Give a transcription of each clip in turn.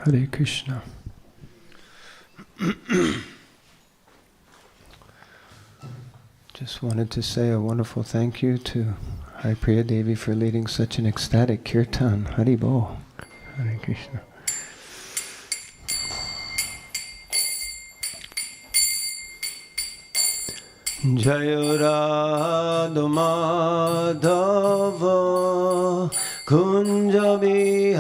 Hare Krishna. Just wanted to say a wonderful thank you to Hari Priya Devi for leading such an ecstatic kirtan. Hari Bol. Hare Krishna. Jaya Radha Madhava Kunja Bihari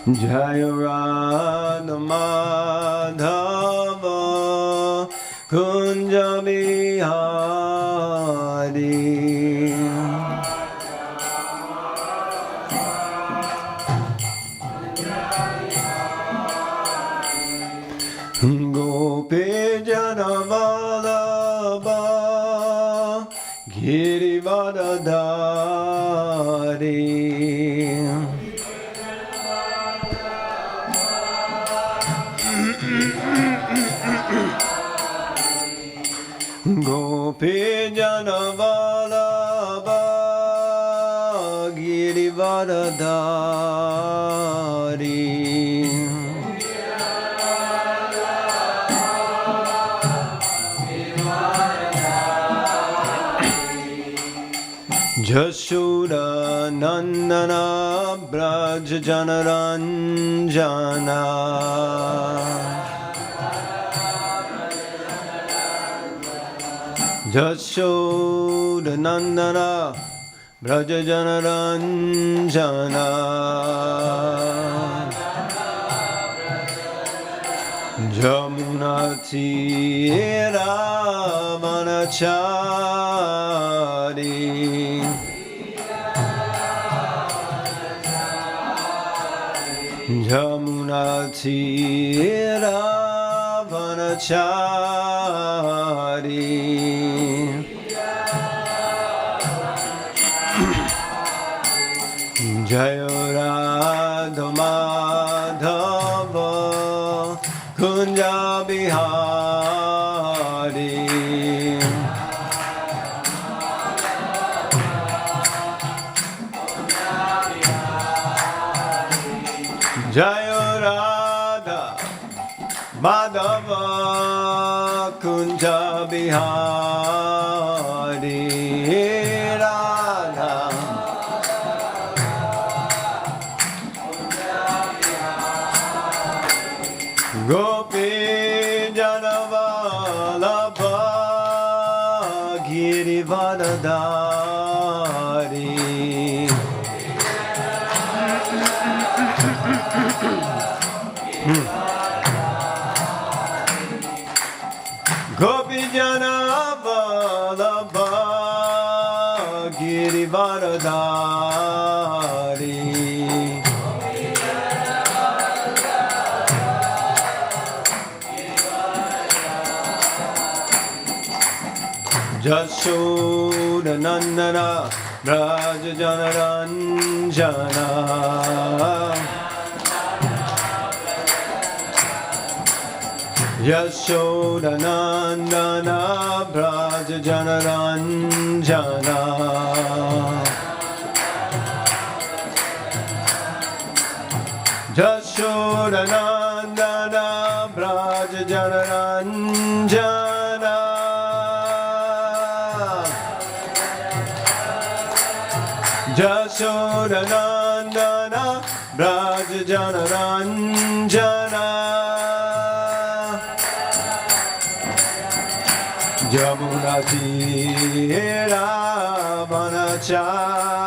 Jaya Radha Madhava Kunja Bihari Gopi Jana Vallabha Girivardhari Gopi Jana Vallabha Girivardhari Jashoda Nandana Braja Janaranjana Jashoda Nandana Braja Janaranjana Jamuna Tira Vanachari Jamuna Tira Vanachari Jaya Radha Madhava Kunja Bihari Jaya Radha Madhava Kunja Bihari Radha Gopi Jana Vallabha Girivardhari Gopi Jana Vallabha Girivardhari Jashoda Nandana Braja Janaranjana Jashoda Nandana Braja Janaranjana Jashoda Nandana Braja Janaranjana Jashoda Nandana Braja Janaranjana Jamuna Tira Vanachari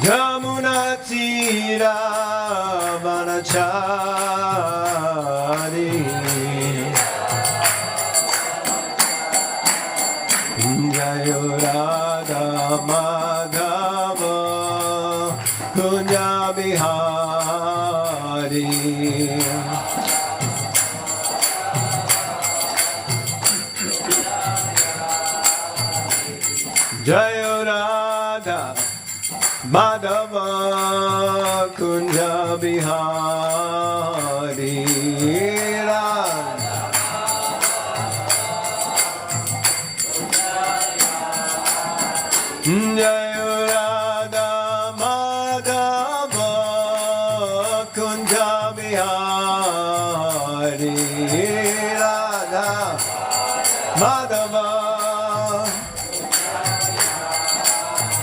Jamuna Tira Vanachari Jaya Radha Madhava Kunja Bihari Jaya Radha Madhava Kunja Bihari Hari Radha Madhava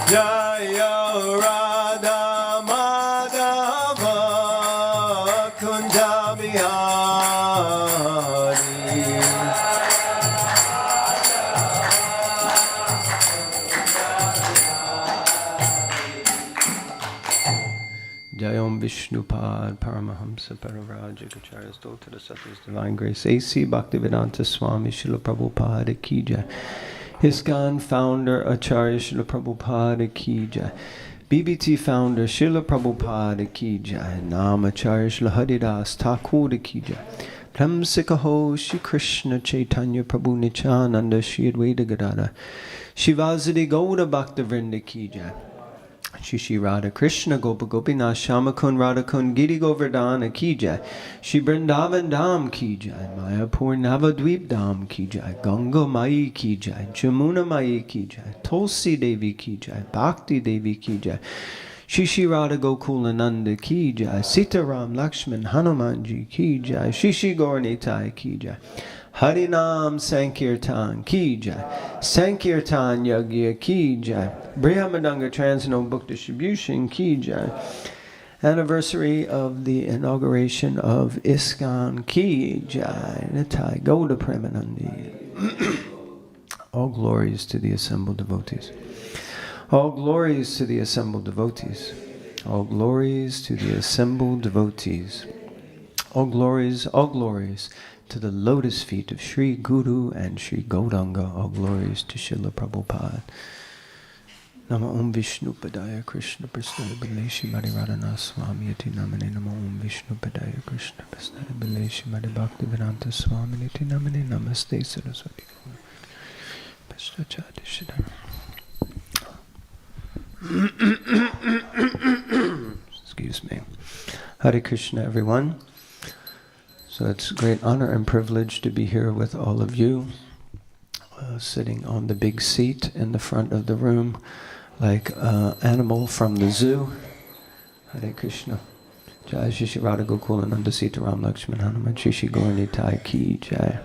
Jaya Radha Madhava Kunja Bihari Jayom Vishnupad Paramahamsa Pararaja Kacharya Stota Sattva's Divine Grace A.C. Bhaktivedanta Swami Srila Prabhupada Ki Jai. ISKCON founder Acharya Srila Prabhupada Ki Jai. BBT founder Srila Prabhupada Ki Jai. Nam Acharya Srila Haridas Thakur Ki Jai. Premsikaho Shri Krishna Chaitanya Prabhu Nityananda Shri Advaita Gadada Shivasadi Gauda Bhaktivinoda Ki Jai. Shri Radha Krishna Gopa Gopinath Shamakun Radhakun Giri Govardhana Ki Jai. Shri Vrindavan Dham Ki Jai. Mayapur Navadvip Dham Ki Jai. Ganga Mai Ki Jai. Jamuna Mai Ki Jai. Tulsi Devi Ki Jai. Bhakti Devi Ki Jai. Shri Radha Gokulananda Ki Jai. Sitaram Lakshman Hanumanji Ki Jai. Shri Gauranitai Ki Jai. Harinam Sankirtan Ki Jai. Sankirtan Yagya Ki Jai. Brihamadanga Transcendental Book Distribution Ki Jai. Anniversary of the inauguration of ISKCON Ki Jai. Nitai Gauda Premanandi. All glories to the assembled devotees. All glories to the assembled devotees. All glories to the assembled devotees. All glories to the lotus feet of Sri Guru and Sri Gauranga. All glories to Srila Prabhupada. Nama Om Vishnu Padaya Krishna Prasthaya Baleshi Mari Radhana Swami Iti Namane Nama Om Vishnu Padaya Krishna Prasthaya Baleshi Mari Bhaktivedanta Swami Iti Namane Namaste Saraswati Excuse me. Hare Krishna, everyone. So it's a great honor and privilege to be here with all of you, sitting on the big seat in the front of the room, like an animal from the zoo. Hare Krishna. Jai Shri Radha Gokulananda Sitaram Lakshman Hanuman Shri Gauranitai Ki Jai.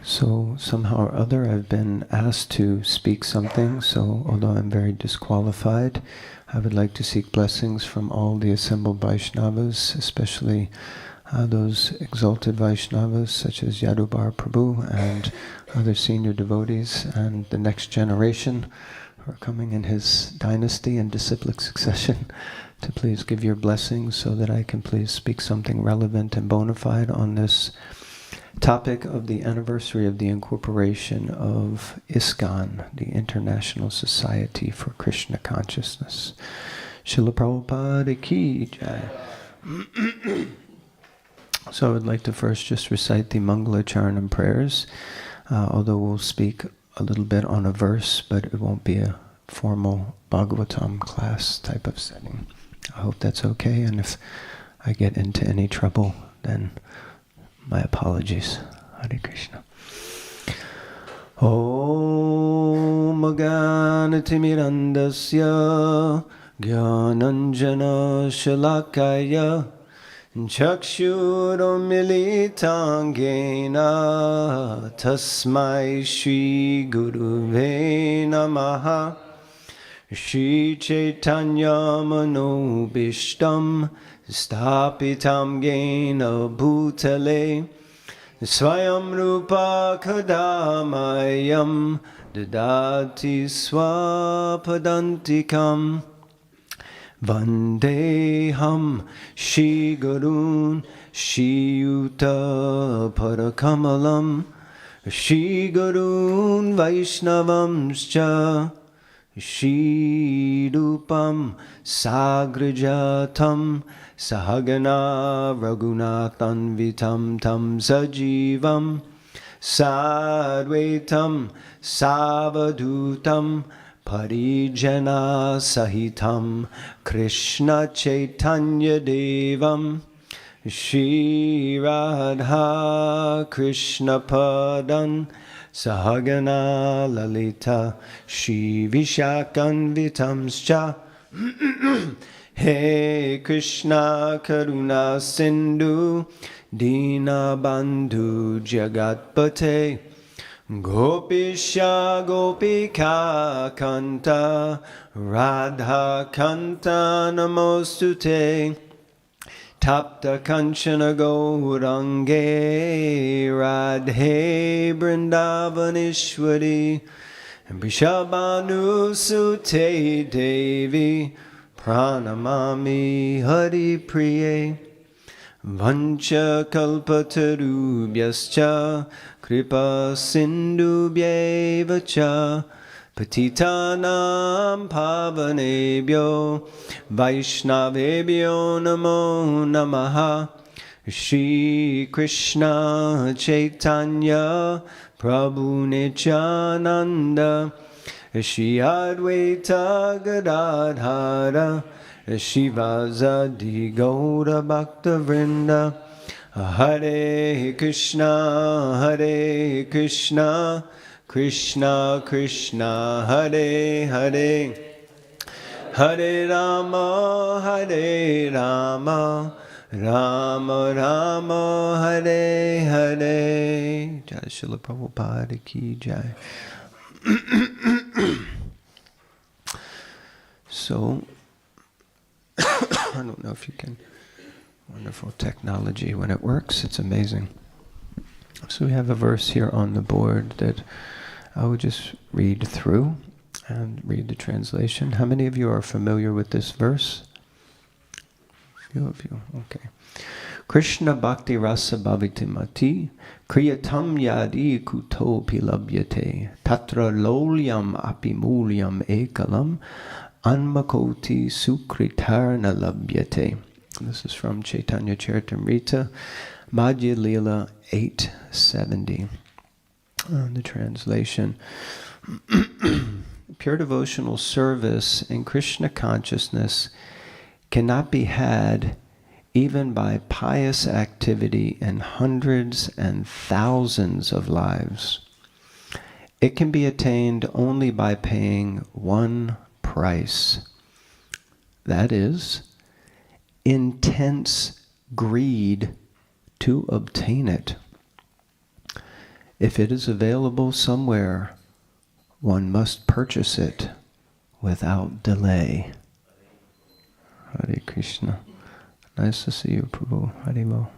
So somehow or other I've been asked to speak something, so although I'm very disqualified, I would like to seek blessings from all the assembled Vaishnavas, especially those exalted Vaishnavas such as Yadubar Prabhu and other senior devotees and the next generation who are coming in his dynasty and disciplic succession, to please give your blessings so that I can please speak something relevant and bona fide on this topic of the anniversary of the incorporation of ISKCON, the International Society for Krishna Consciousness. Srila Prabhupada Ki Jai. So I would like to first just recite the Mangalacharanam prayers, although we'll speak a little bit on a verse, but it won't be a formal Bhagavatam class type of setting. I hope that's okay, and if I get into any trouble, then my apologies. Hare Krishna. Om Ganatimirandasya Gyananjana Shalakaya Chakshurumilitangena Tasmai Shri Guruve Namaha Shri Chaitanya Manobishtam Stapitam Gena Bhutale Swayam Rupa Kadamayam Dadati Swapadantikam Vandeham Shri Gurun Shri Yuta Parakamalam Shri Gurun Vaishnavamscha Shri Rupam Sagrajatam Sahagana Raghunathan Vitam Tam Sajivam Sadvaitam Savadutam Parijana Sahitam Krishna Chaitanya Devam Shri Radha Krishna Padan Sahagana Lalita Shri Vishakan Vitamscha He Krishna Karuna Sindhu Dina Bandhu Jagatpate Gopisha Gopika Kanta Radha Kanta Namostute Tapta Kanchana Gaurange Radhe Brindavanishwari Vrishabhanu Sute Devi Pranamami Hari Priye Vancha Kalpatarubhyascha Kripa Sindhubhyevacha Patitanam Pavanebhyo Vaishnavebhyo Namo Namaha Shri Krishna Chaitanya Prabhu Nityananda Shri Advaita Gadadhara Shivasadi Gaura Bhakta Vrinda Hare Krishna Hare Krishna Krishna Krishna Hare Hare Hare Rama Hare Rama Rama Rama Hare Hare. Jai Srila Prabhupada Ki Jai. So, I don't know if you can, wonderful technology when it works, it's amazing. So we have a verse here on the board that I will just read through and read the translation. How many of you are familiar with this verse? A few of you, okay. Krishna Bhakti Rasa Bhavitimati Kriyatam Yadi Kuto Pilabhyate Tatra Lolyam Apimulyam Ekalam Anmakoti Sukritarna Labhyate. This is from Chaitanya Charitamrita, Madhya Lila 870. The translation. Pure devotional service in Krishna consciousness cannot be had even by pious activity in hundreds and thousands of lives. It can be attained only by paying one price. That is, intense greed to obtain it. If it is available somewhere, one must purchase it without delay. Hare Krishna. Nice to see you, Prabhu. Haribol.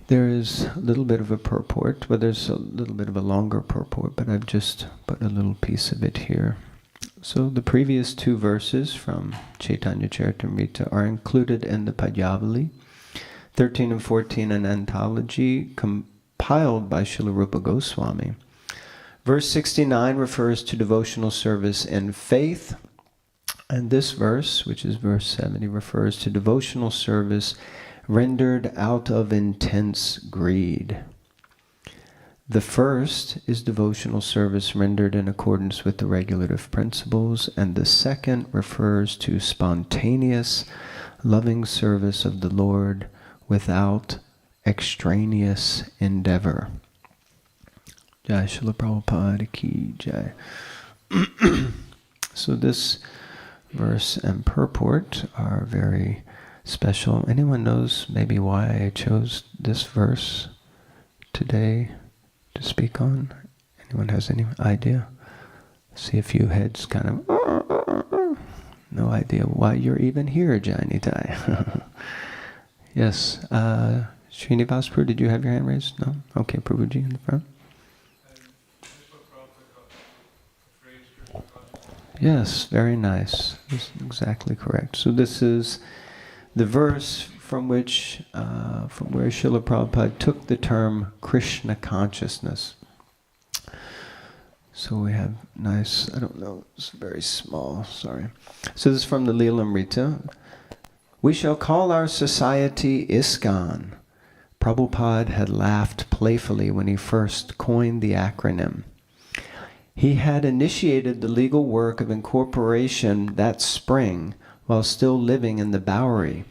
There is a little bit of a purport, but there's a little bit of a longer purport, but I've just put a little piece of it here. So the previous two verses from Chaitanya Charitamrita are included in the Padyavali, 13 and 14, an anthology compiled by Srila Rupa Goswami. Verse 69 refers to devotional service in faith, and this verse, which is verse 70, refers to devotional service rendered out of intense greed. The first is devotional service rendered in accordance with the regulative principles, and the second refers to spontaneous, loving service of the Lord without extraneous endeavor. Jai Srila Prabhupada Ki Jai. So this verse and purport are very special. Anyone knows maybe why I chose this verse today to speak on? Anyone has any idea? See a few heads kind of, no idea why you're even here, Janitai. Yes, Srinivas Prabhu, did you have your hand raised? No? Okay, Prabhuji in the front. Yes, very nice. That's exactly correct. So this is the verse from where Srila Prabhupada took the term Krishna consciousness. So we have nice, I don't know, it's very small, sorry. So this is from the Lilamrita. We shall call our society ISKCON. Prabhupada had laughed playfully when he first coined the acronym. He had initiated the legal work of incorporation that spring while still living in the Bowery.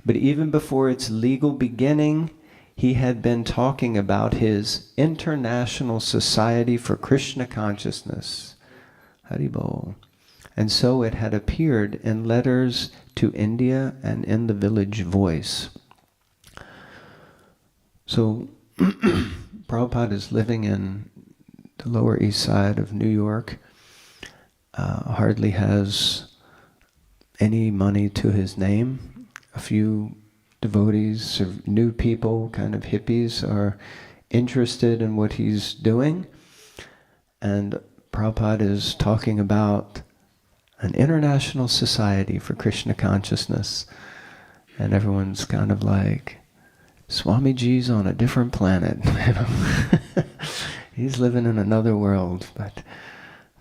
But even before its legal beginning, he had been talking about his International Society for Krishna Consciousness, Haribol, And so it had appeared in letters to India and in the Village Voice. So Prabhupada is living in the Lower East Side of New York, hardly has any money to his name. A few devotees or new people, kind of hippies, are interested in what he's doing. And Prabhupada is talking about an international society for Krishna consciousness. And everyone's kind of like, Swamiji's on a different planet. He's living in another world. But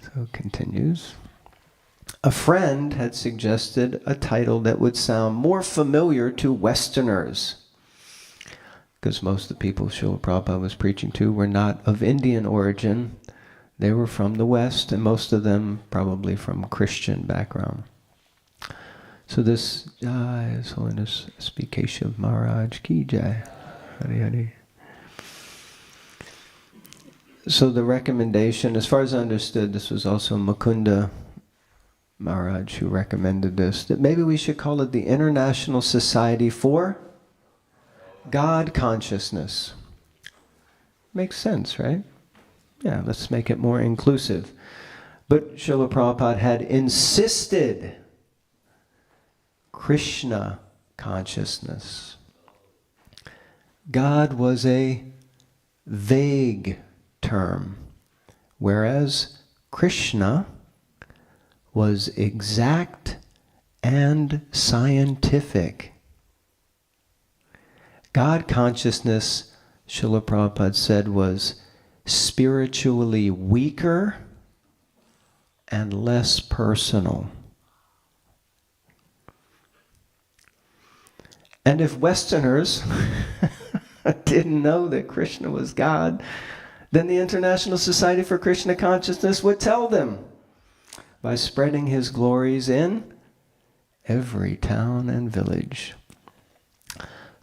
so it continues. A friend had suggested a title that would sound more familiar to Westerners, because most of the people Srila Prabhupada was preaching to were not of Indian origin. They were from the West, and most of them probably from Christian background. So this, His Holiness S.B. Keshav Maharaj Ki Jai. Hari Hari. So the recommendation, as far as I understood, this was also Mukunda Maharaj who recommended this, that maybe we should call it the International Society for God Consciousness. Makes sense, right? Yeah, let's make it more inclusive. But Srila Prabhupada had insisted Krishna consciousness. God was a vague term, whereas Krishna was exact and scientific. God consciousness, Srila Prabhupada said, was spiritually weaker and less personal. And if Westerners didn't know that Krishna was God, then the International Society for Krishna Consciousness would tell them by spreading his glories in every town and village.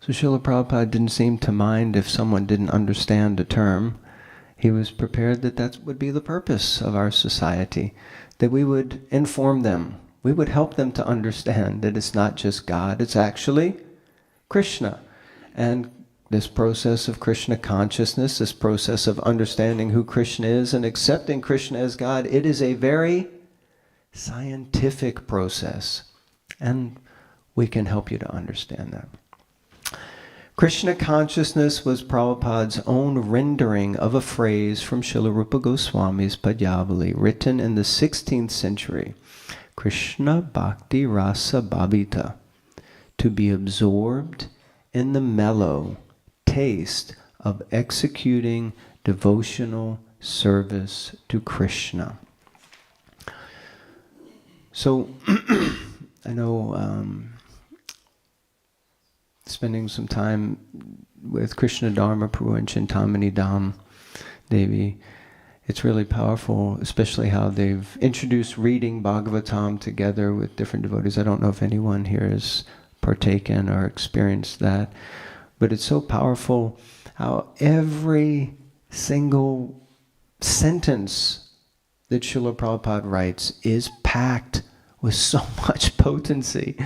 So Srila Prabhupada didn't seem to mind if someone didn't understand a term. He was prepared that that would be the purpose of our society, that we would inform them, we would help them to understand that it's not just God, it's actually Krishna. And this process of Krishna consciousness, this process of understanding who Krishna is and accepting Krishna as God, it is a very scientific process. And we can help you to understand that. Krishna consciousness was Prabhupada's own rendering of a phrase from Srila Rupa Goswami's Padyavali, written in the 16th century. Krishna Bhakti Rasa Bhavita, to be absorbed in the mellow taste of executing devotional service to Krishna. So, I know spending some time with Krishna Dharma Prabhu and Chintamani Dham Devi, it's really powerful, especially how they've introduced reading Bhagavatam together with different devotees. I don't know if anyone here has partaken or experienced that, but it's so powerful how every single sentence that Srila Prabhupada writes is packed with so much potency.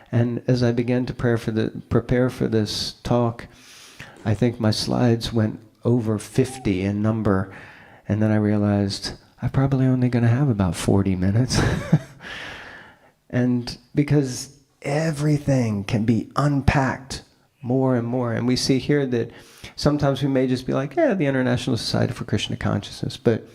And as I began to prepare for this talk, I think my slides went over 50 in number, and then I realized I'm probably only going to have about 40 minutes. And because everything can be unpacked more and more, and we see here that sometimes we may just be like, yeah, the International Society for Krishna Consciousness, but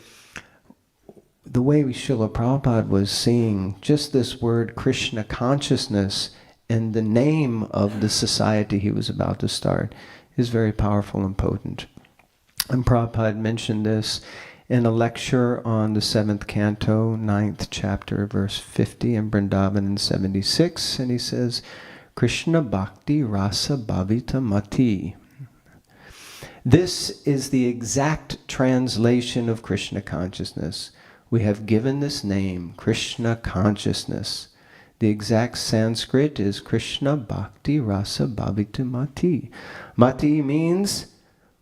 the way Srila Prabhupada was seeing just this word Krishna consciousness in the name of the society he was about to start is very powerful and potent. And Prabhupada mentioned this in a lecture on the 7th canto, 9th chapter, verse 50 in Vrindavan in 76, and he says, Krishna Bhakti Rasa Bhavita Mati. This is the exact translation of Krishna consciousness. We have given this name, Krishna consciousness. The exact Sanskrit is Krishna Bhakti Rasa Bhavita Mati. Mati means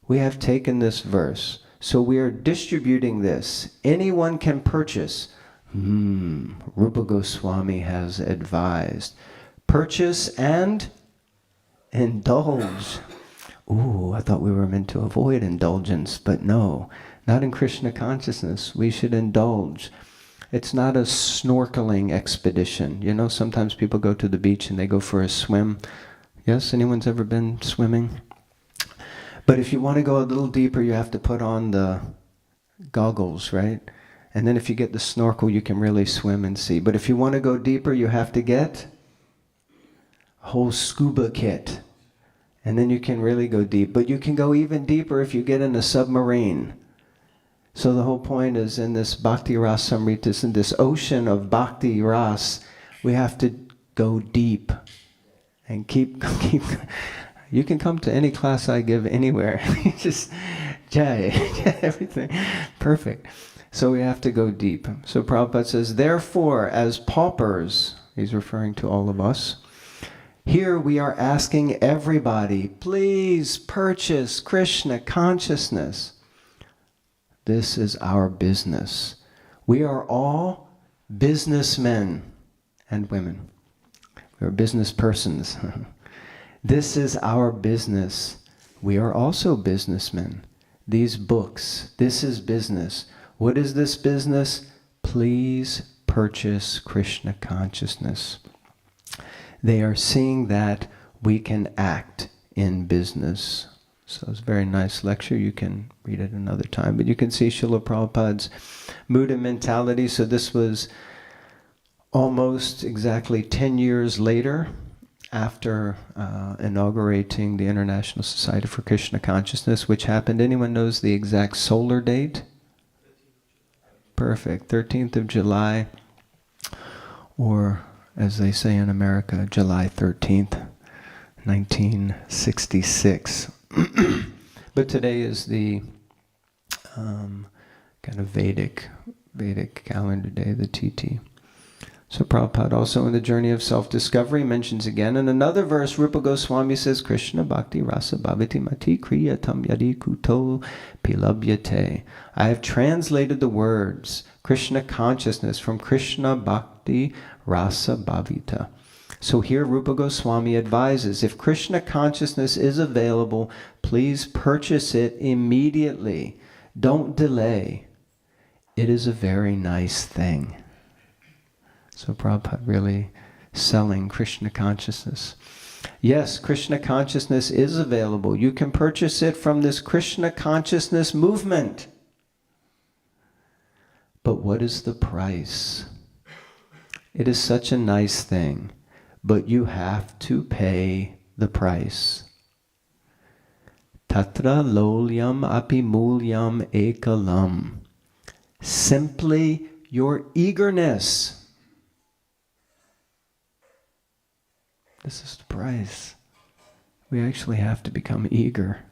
we have taken this verse, so we are distributing this. Anyone can purchase Rupa Goswami has advised, purchase and indulge. Ooh, I thought we were meant to avoid indulgence, but no, not in Krishna consciousness. We should indulge. It's not a snorkeling expedition. You know, sometimes people go to the beach and they go for a swim. Yes, anyone's ever been swimming? But if you want to go a little deeper, you have to put on the goggles, right? And then if you get the snorkel, you can really swim and see. But if you want to go deeper, you have to get a whole scuba kit. And then you can really go deep. But you can go even deeper if you get in a submarine. So the whole point is, in this Bhakti Ras Samritas, in this ocean of Bhakti Ras, we have to go deep. And keep. You can come to any class I give anywhere. Just, jai, everything. Perfect. So we have to go deep. So Prabhupada says, therefore, as paupers, he's referring to all of us, here we are asking everybody, please purchase Krishna consciousness. This is our business. We are all businessmen and women. We are business persons. This is our business. We are also businessmen. These books, this is business. What is this business? Please purchase Krishna consciousness. They are seeing that we can act in business. So it's a very nice lecture. You can read it another time. But you can see Srila Prabhupada's mood and mentality. So this was almost exactly 10 years later, after inaugurating the International Society for Krishna Consciousness, which happened, anyone knows the exact solar date? Perfect, 13th of July, or as they say in America, July 13th, 1966. But today is the kind of Vedic calendar day, the TT. So Prabhupada also in the journey of self-discovery mentions again in another verse, Rupa Goswami says, Krishna bhakti rasa bhavati mati kriya tam yadi kuto pilabhyate. I have translated the words Krishna consciousness from Krishna bhakti rasa bhavita. So here Rupa Goswami advises, if Krishna consciousness is available, please purchase it immediately. Don't delay. It is a very nice thing. So Prabhupada really selling Krishna consciousness. Yes, Krishna consciousness is available. You can purchase it from this Krishna consciousness movement. But what is the price? It is such a nice thing, but you have to pay the price. Tatra lolyam api mulyam ekalam. Simply your eagerness. This is the price. We actually have to become eager.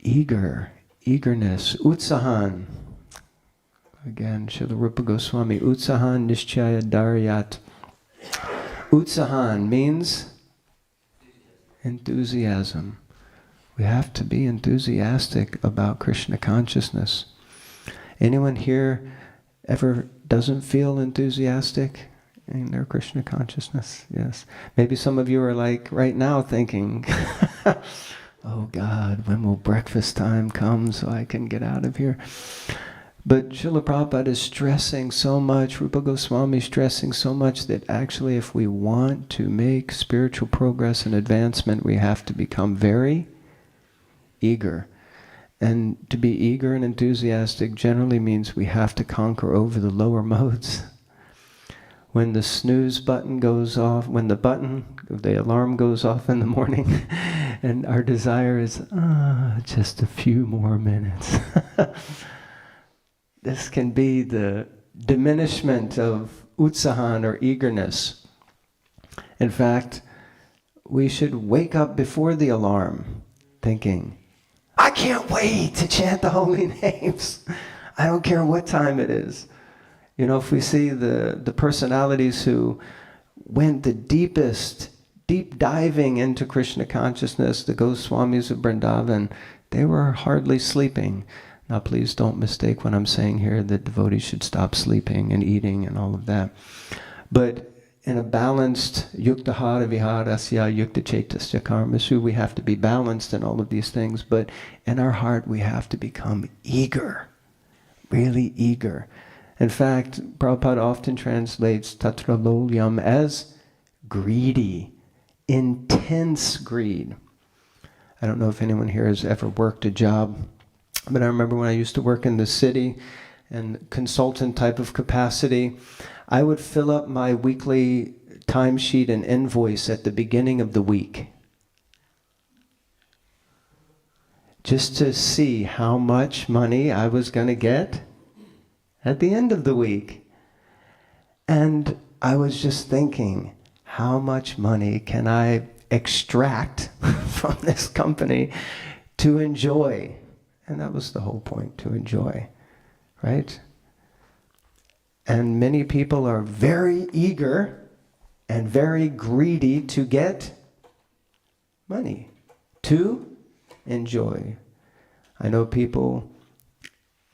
Eagerness, utsahan. Again, Srila Rupa Goswami, utsahan nishchaya daryat. Utsahan means enthusiasm. We have to be enthusiastic about Krishna consciousness. Anyone here ever doesn't feel enthusiastic in their Krishna consciousness? Yes. Maybe some of you are like right now thinking, oh God, when will breakfast time come so I can get out of here? But Srila Prabhupada is stressing so much, Rupa Goswami is stressing so much that actually if we want to make spiritual progress and advancement, we have to become very eager. And to be eager and enthusiastic generally means we have to conquer over the lower modes. When the snooze button goes off, when the alarm goes off in the morning, and our desire is, just a few more minutes. This can be the diminishment of utsahan or eagerness. In fact, we should wake up before the alarm thinking, I can't wait to chant the holy names. I don't care what time it is. You know, if we see the personalities who went the deep diving into Krishna consciousness, the Goswamis of Vrindavan, they were hardly sleeping. Now please don't mistake what I'm saying here, that devotees should stop sleeping and eating and all of that. But in a balanced yuktahara viharasya yukta chetasya karmasu, we have to be balanced in all of these things, but in our heart we have to become eager, really eager. In fact, Prabhupada often translates tatra lolyam as greedy, intense greed. I don't know if anyone here has ever worked a job, but I remember when I used to work in the city and consultant type of capacity, I would fill up my weekly timesheet and invoice at the beginning of the week, just to see how much money I was going to get at the end of the week. And I was just thinking, how much money can I extract from this company to enjoy? And that was the whole point, to enjoy, right? And many people are very eager and very greedy to get money, to enjoy. I know people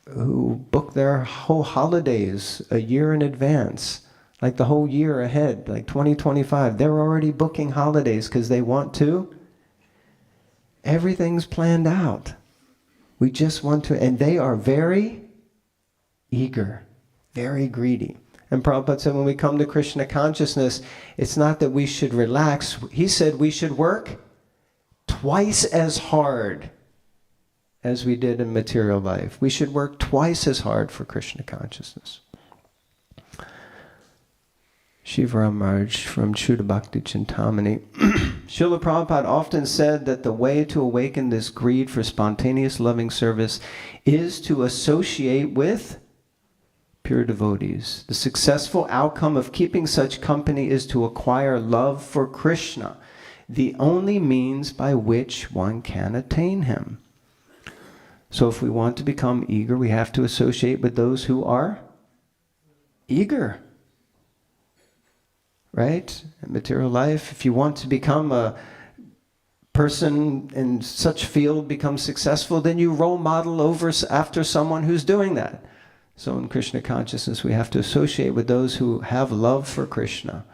who book their whole holidays a year in advance, like the whole year ahead, like 2025. They're already booking holidays because they want to. Everything's planned out. We just want to, and they are very eager, very greedy. And Prabhupada said when we come to Krishna consciousness, it's not that we should relax. He said we should work twice as hard as we did in material life. We should work twice as hard for Krishna consciousness. Shivaram Maharaj from Shuddha Bhakti Chintamani. Srila Prabhupada often said that the way to awaken this greed for spontaneous loving service is to associate with pure devotees. The successful outcome of keeping such company is to acquire love for Krishna, the only means by which one can attain him. So if we want to become eager, we have to associate with those who are eager. Right? In material life, if you want to become a person in such field, become successful, then you role model after someone who's doing that. So in Krishna consciousness, we have to associate with those who have love for Krishna.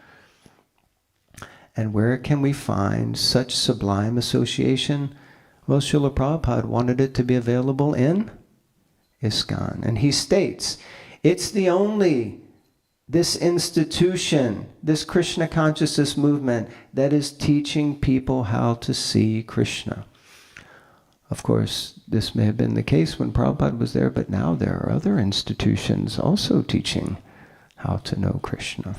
And where can we find such sublime association? Well, Srila Prabhupada wanted it to be available in ISKCON. And he states, it's the only, this institution, this Krishna consciousness movement that is teaching people how to see Krishna. Of course, this may have been the case when Prabhupada was there, but now there are other institutions also teaching how to know Krishna.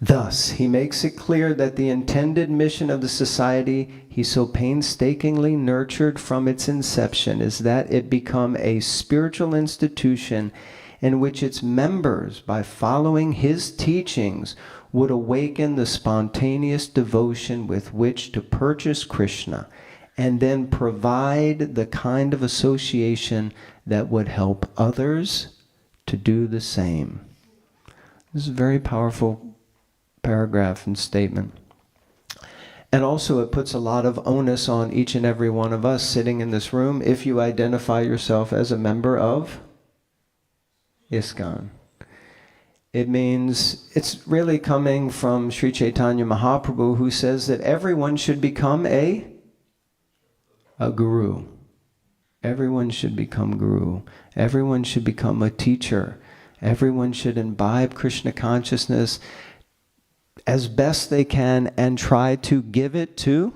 Thus, he makes it clear that the intended mission of the society he so painstakingly nurtured from its inception is that it become a spiritual institution in which its members, by following his teachings, would awaken the spontaneous devotion with which to purchase Krishna, and then provide the kind of association that would help others to do the same. This is a very powerful paragraph and statement. And also it puts a lot of onus on each and every one of us sitting in this room if you identify yourself as a member of ISKCON. It means, it's really coming from Sri Chaitanya Mahaprabhu, who says that everyone should become a guru. Everyone should become guru. Everyone should become a teacher. Everyone should imbibe Krishna consciousness as best they can and try to give it to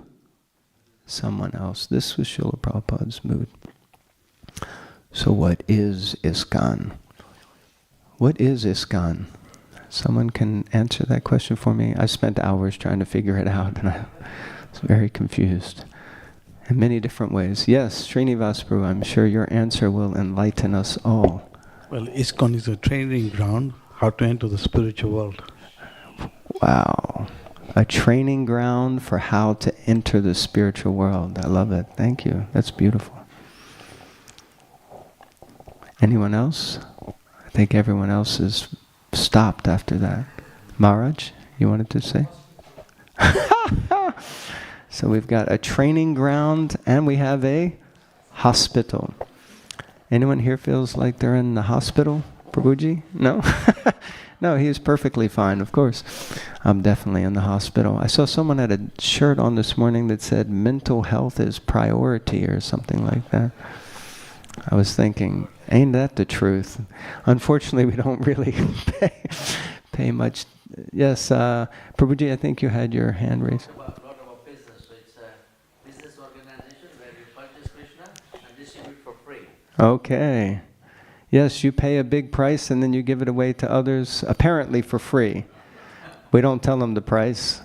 someone else. This was Srila Prabhupada's mood. So what is ISKCON? What is ISKCON? Someone can answer that question for me? I spent hours trying to figure it out and I was very confused in many different ways. Yes, Srinivas Prabhu, I'm sure your answer will enlighten us all. Well, ISKCON is a training ground, how to enter the spiritual world. Wow. A training ground for how to enter the spiritual world. I love it. Thank you. That's beautiful. Anyone else? I think everyone else is stopped after that. Maharaj, you wanted to say? So we've got a training ground and we have a hospital. Anyone here feels like they're in the hospital, Prabhuji? No? No, he is perfectly fine, of course. I'm definitely in the hospital. I saw someone had a shirt on this morning that said mental health is priority or something like that. I was thinking, ain't that the truth? Unfortunately, we don't really pay much. Yes, Prabhuji, I think you had your hand raised. Not about business, so it's a business organization where you purchase Krishna and distribute for free. Okay. Yes, you pay a big price and then you give it away to others, apparently for free. We don't tell them the price,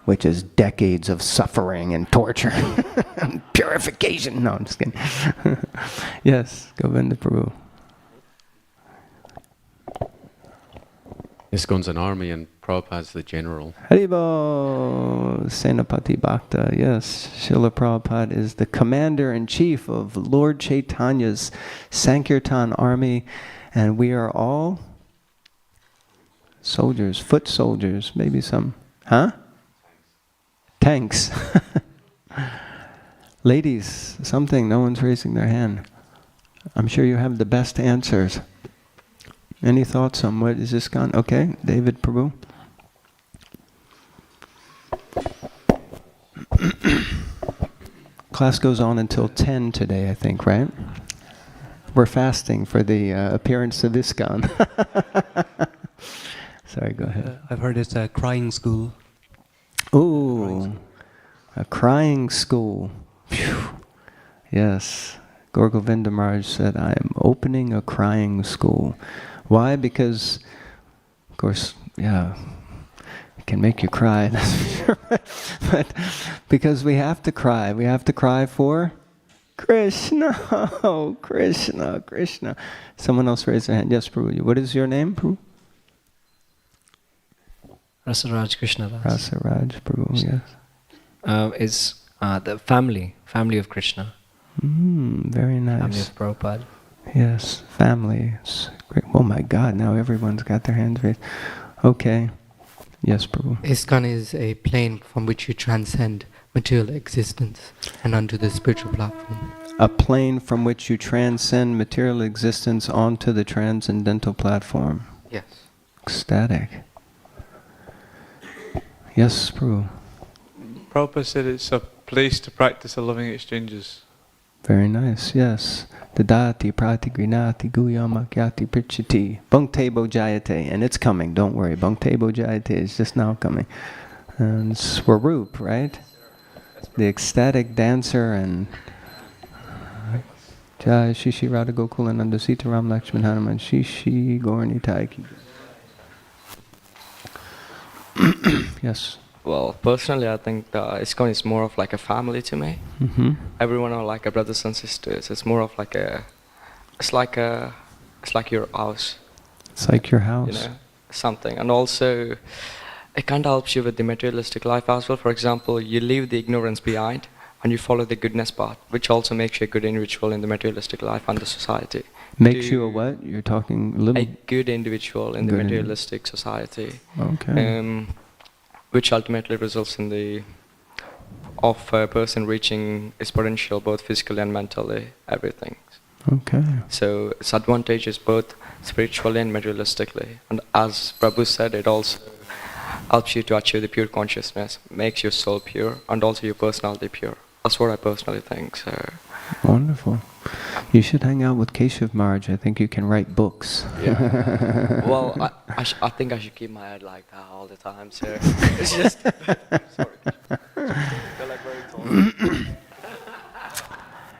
which is decades of suffering and torture and purification. No, I'm just kidding. Yes, Govinda Prabhu. ISKCON's an army and Prabhupada's the general. Haribo, Senapati Bhakta. Yes, Srila Prabhupada is the commander-in-chief of Lord Chaitanya's Sankirtan army, and we are all soldiers, foot soldiers, maybe some, huh? Tanks. Ladies, something, no one's raising their hand. I'm sure you have the best answers. Any thoughts on what is ISKCON? Okay, David Prabhu. Class goes on until 10 today, I think, right? We're fasting for the appearance of ISKCON. Sorry, go ahead. I've heard it's a crying school. Ooh, a crying school. Phew. Yes, Gaur Govinda Maharaj said, I am opening a crying school. Why? Because, of course, yeah, it can make you cry, that's for sure. But because we have to cry. We have to cry for Krishna. Oh, Krishna, Krishna. Someone else raised their hand. Yes, Prabhu. What is your name, Prabhu? Rasaraj Krishna Das. Rasaraj Prabhu, yes. Is the family of Krishna. Very nice. Family of Prabhupada. Yes, family. It's great. Oh my God, now everyone's got their hands raised. Okay. Yes, Prabhu. ISKCON is a plane from which you transcend material existence and onto the spiritual platform. A plane from which you transcend material existence onto the transcendental platform. Yes. Ecstatic. Yes, Prabhu. Prabhupada said it's a place to practice the loving exchanges. Very nice, yes. Dadati pratigrinati guyamakyati prichiti. Bhakte bojayate. And it's coming, don't worry. Bhakte bojayate is just now coming. And Swarup, right? The ecstatic dancer and Jai Shishi Radha Gokulananda Sita Ram Lakshman Hanuman Shishi Gaurani Taiki. Yes. Well, personally, I think ISKCON is more of like a family to me. Mm-hmm. Everyone are like a brothers and sisters. It's more of like it's like your house. It's like your house. You know, something. And also, it kind of helps you with the materialistic life as well. For example, you leave the ignorance behind and you follow the goodness path, which also makes you a good individual in the materialistic life and the society. Makes you a what? You're talking a little... A good individual in the materialistic society. Okay. Which ultimately results in of a person reaching his potential both physically and mentally, everything. Okay. So its advantages both spiritually and materialistically. And as Prabhu said, it also helps you to achieve the pure consciousness, makes your soul pure and also your personality pure. That's what I personally think. So. Wonderful. You should hang out with Keshav Maharaj. I think you can write books. Yeah. Well, I think I should keep my head like that all the time. So it's just. Sorry. They're like very tall.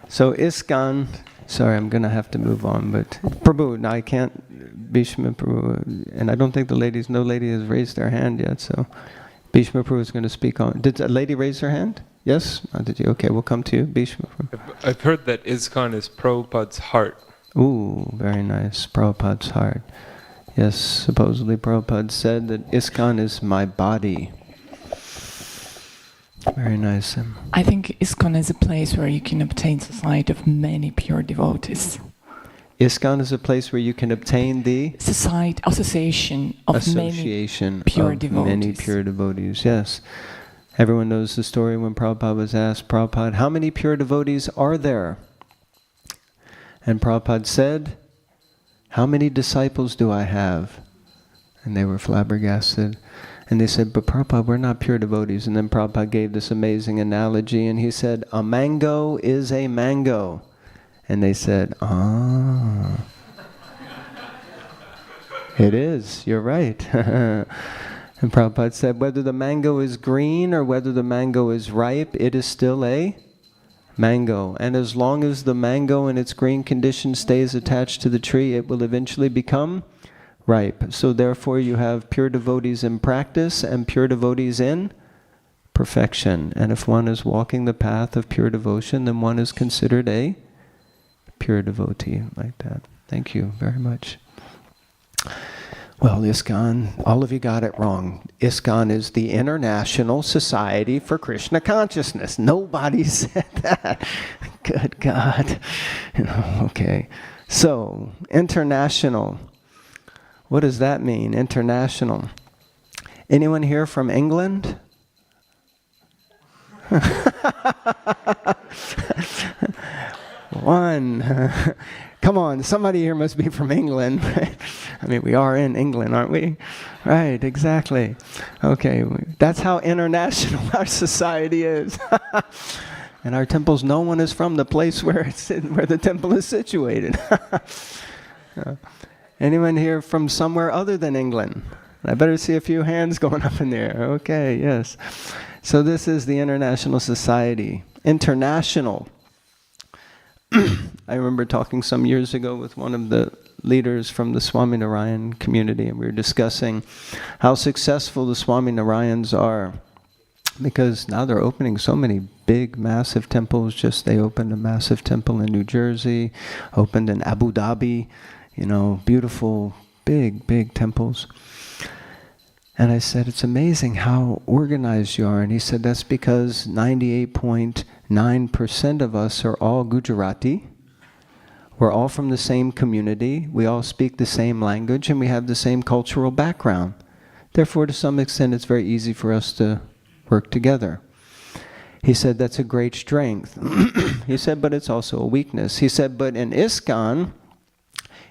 So ISKCON. Sorry, I'm gonna have to move on. But Prabhu, no, I can't. Bhishma Prabhu, and I don't think no lady has raised their hand yet. So Bhishma Prabhu is going to speak on. Did a lady raise her hand? Yes? Oh, did you? Okay, we'll come to you. Bhishma Prabhu. I've heard that ISKCON is Prabhupada's heart. Ooh, very nice. Prabhupada's heart. Yes, supposedly Prabhupada said that ISKCON is my body. Very nice. I think ISKCON is a place where you can obtain society of many pure devotees. ISKCON is a place where you can obtain the association of many pure devotees. Yes. Everyone knows the story when Prabhupada was asked, Prabhupada, how many pure devotees are there? And Prabhupada said, how many disciples do I have? And they were flabbergasted. And they said, but Prabhupada, we're not pure devotees. And then Prabhupada gave this amazing analogy, and he said, a mango is a mango. And they said, ah. It is, you're right. And Prabhupada said, whether the mango is green or whether the mango is ripe, it is still a mango. And as long as the mango in its green condition stays attached to the tree, it will eventually become ripe. So therefore you have pure devotees in practice and pure devotees in perfection. And if one is walking the path of pure devotion, then one is considered a pure devotee, like that. Thank you very much. Well, ISKCON, all of you got it wrong. ISKCON is the International Society for Krishna Consciousness. Nobody said that. Good God. Okay. So, international. What does that mean, international? Anyone here from England? One. Come on, somebody here must be from England. I mean, we are in England, aren't we? Right, exactly. Okay, that's how international our society is. And our temples, no one is from the place where the temple is situated. Anyone here from somewhere other than England? I better see a few hands going up in there. Okay, yes. So this is the International Society. International. I remember talking some years ago with one of the leaders from the Swaminarayan community, and we were discussing how successful the Swaminarayans are, because now they're opening so many big, massive temples. Just they opened a massive temple in New Jersey, opened in Abu Dhabi, beautiful, big temples. And I said, it's amazing how organized you are. And he said, that's because 98.9% of us are all Gujarati. We're all from the same community. We all speak the same language, and we have the same cultural background. Therefore, to some extent, it's very easy for us to work together. He said, that's a great strength. He said, but it's also a weakness. He said, but in ISKCON,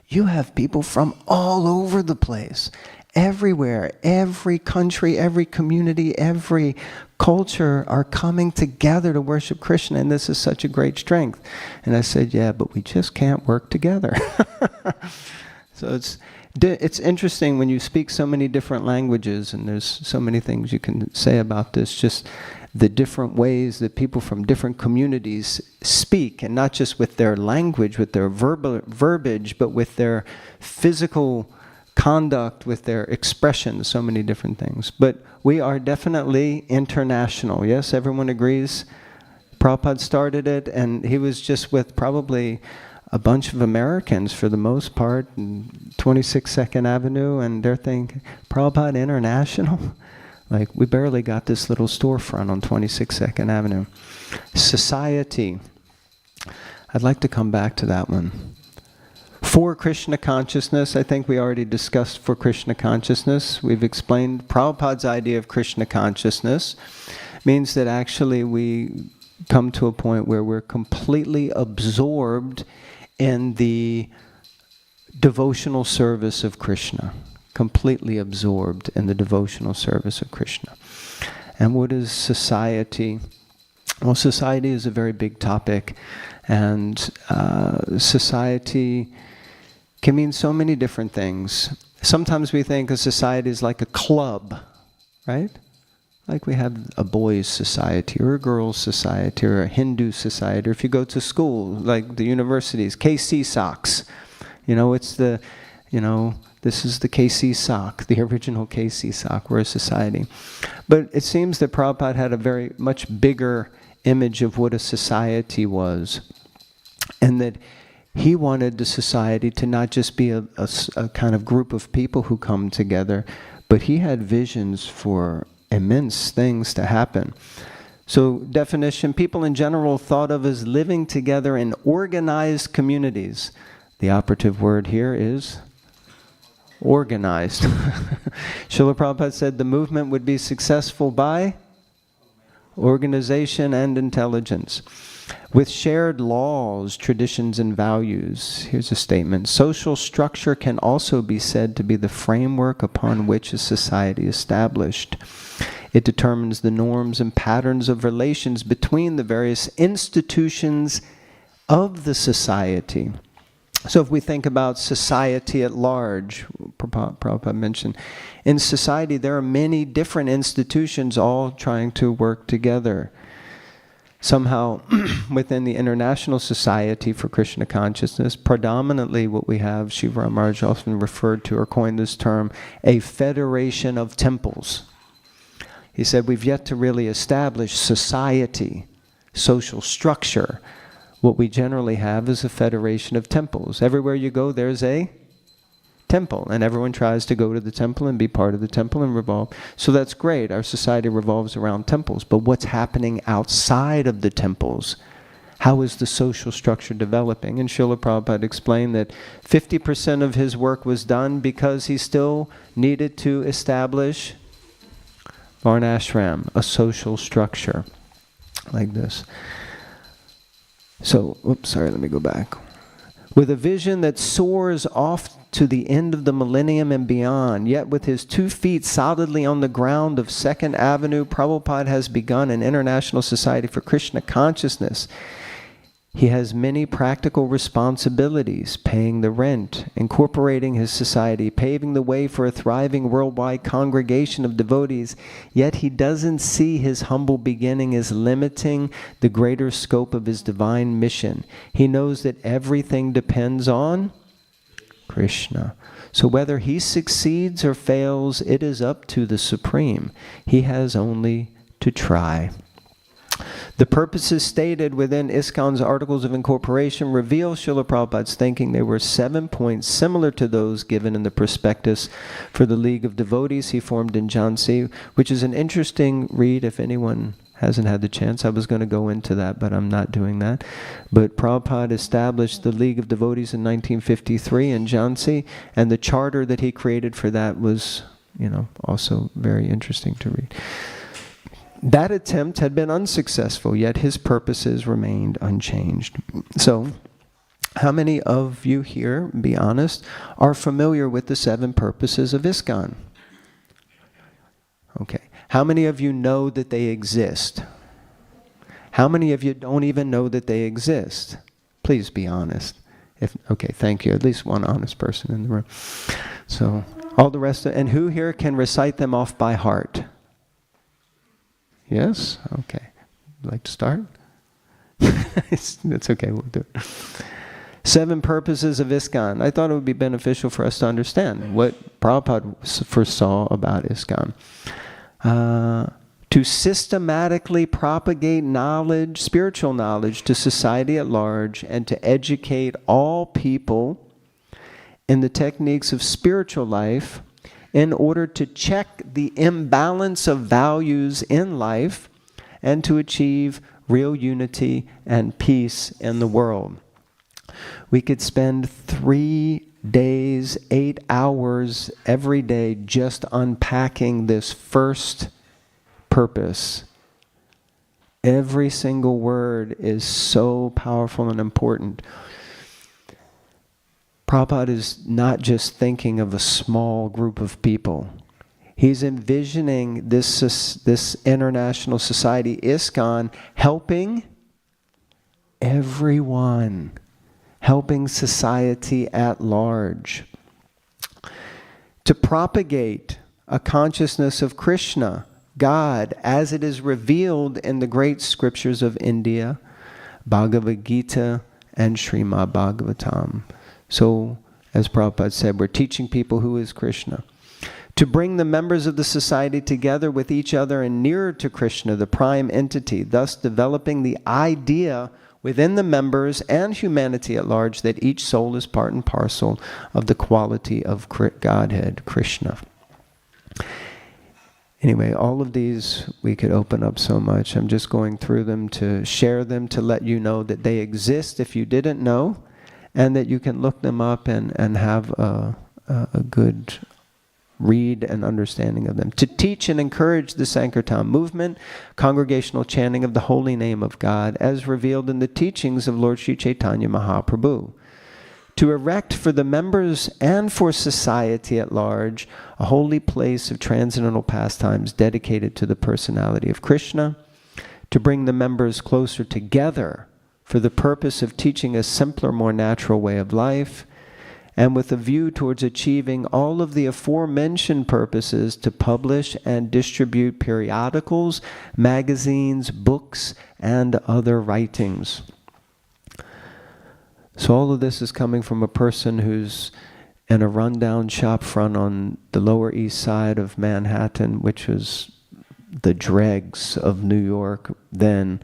you have people from all over the place. Everywhere, every country, every community, every culture are coming together to worship Krishna, and this is such a great strength. And I said, yeah, but we just can't work together. So it's interesting when you speak so many different languages, and there's so many things you can say about this, just the different ways that people from different communities speak, and not just with their language, with their verbiage, but with their physical conduct, with their expressions, so many different things. But we are definitely international. Yes, everyone agrees? Prabhupada started it, and he was just with probably a bunch of Americans for the most part, 26th Avenue, and they're thinking, Prabhupada International? Like, we barely got this little storefront on 26th Avenue. Society. I'd like to come back to that one. For Krishna consciousness, I think we already discussed for Krishna consciousness. We've explained Prabhupada's idea of Krishna consciousness. Means that actually we come to a point where we're completely absorbed in the devotional service of Krishna. Completely absorbed in the devotional service of Krishna. And what is society? Well, society is a very big topic, and society can mean so many different things. Sometimes we think a society is like a club, right? Like we have a boys' society or a girls' society or a Hindu society. Or if you go to school, like the universities, KC Sox. It's the, this is the KC Sock, the original KC Sock. We're a society. But it seems that Prabhupada had a very much bigger image of what a society was. And that he wanted the society to not just be a kind of group of people who come together, but he had visions for immense things to happen. So definition, people in general thought of as living together in organized communities. The operative word here is organized. Srila Prabhupada said the movement would be successful by organization and intelligence. With shared laws, traditions, and values, here's a statement: social structure can also be said to be the framework upon which a society is established. It determines the norms and patterns of relations between the various institutions of the society. So if we think about society at large, Prabhupada mentioned, in society there are many different institutions all trying to work together. Somehow, within the International Society for Krishna Consciousness, predominantly what we have, Shiva Maharaj often referred to or coined this term, a federation of temples. He said, we've yet to really establish society, social structure. What we generally have is a federation of temples. Everywhere you go, there's a temple, and everyone tries to go to the temple and be part of the temple and revolve. So that's great. Our society revolves around temples. But what's happening outside of the temples? How is the social structure developing? And Srila Prabhupada explained that 50% of his work was done because he still needed to establish Varnashram, a social structure like this. So, let me go back. With a vision that soars off to the end of the millennium and beyond, yet with his 2 feet solidly on the ground of 2nd Avenue, Prabhupada has begun an International Society for Krishna Consciousness. He has many practical responsibilities: paying the rent, incorporating his society, paving the way for a thriving worldwide congregation of devotees. Yet he doesn't see his humble beginning as limiting the greater scope of his divine mission. He knows that everything depends on Krishna. So whether he succeeds or fails, it is up to the Supreme. He has only to try. The purposes stated within ISKCON's Articles of Incorporation reveal Srila Prabhupada's thinking. They were 7 points similar to those given in the prospectus for the League of Devotees he formed in Jhansi, which is an interesting read if anyone hasn't had the chance. I was going to go into that, but I'm not doing that. But Prabhupada established the League of Devotees in 1953 in Jhansi, and the charter that he created for that was, also very interesting to read. That attempt had been unsuccessful, yet his purposes remained unchanged. So, how many of you here, be honest, are familiar with the 7 purposes of ISKCON? Okay. How many of you know that they exist? How many of you don't even know that they exist? Please be honest. Okay, thank you. At least one honest person in the room. So, all the rest and who here can recite them off by heart? Yes? Okay. Would you like to start? It's okay, we'll do it. 7 purposes of ISKCON. I thought it would be beneficial for us to understand what Prabhupada foresaw about ISKCON. To systematically propagate knowledge, spiritual knowledge, to society at large, and to educate all people in the techniques of spiritual life, in order to check the imbalance of values in life and to achieve real unity and peace in the world. We could spend 3 days, 8 hours every day just unpacking this first purpose. Every single word is so powerful and important. Prabhupada is not just thinking of a small group of people. He's envisioning this international society, ISKCON, helping everyone, helping society at large. To propagate a consciousness of Krishna, God, as it is revealed in the great scriptures of India, Bhagavad Gita and Srimad Bhagavatam. So, as Prabhupada said, we're teaching people who is Krishna. To bring the members of the society together with each other and nearer to Krishna, the prime entity, thus developing the idea within the members and humanity at large that each soul is part and parcel of the quality of Godhead, Krishna. Anyway, all of these we could open up so much. I'm just going through them to share them, to let you know that they exist if you didn't know, and that you can look them up and have a good read and understanding of them. To teach and encourage the Sankirtan movement, congregational chanting of the holy name of God as revealed in the teachings of Lord Sri Chaitanya Mahaprabhu. To erect for the members and for society at large a holy place of transcendental pastimes dedicated to the personality of Krishna. To bring the members closer together for the purpose of teaching a simpler, more natural way of life, and with a view towards achieving all of the aforementioned purposes to publish and distribute periodicals, magazines, books, and other writings. So all of this is coming from a person who's in a rundown shop front on the Lower East Side of Manhattan, which was the dregs of New York then,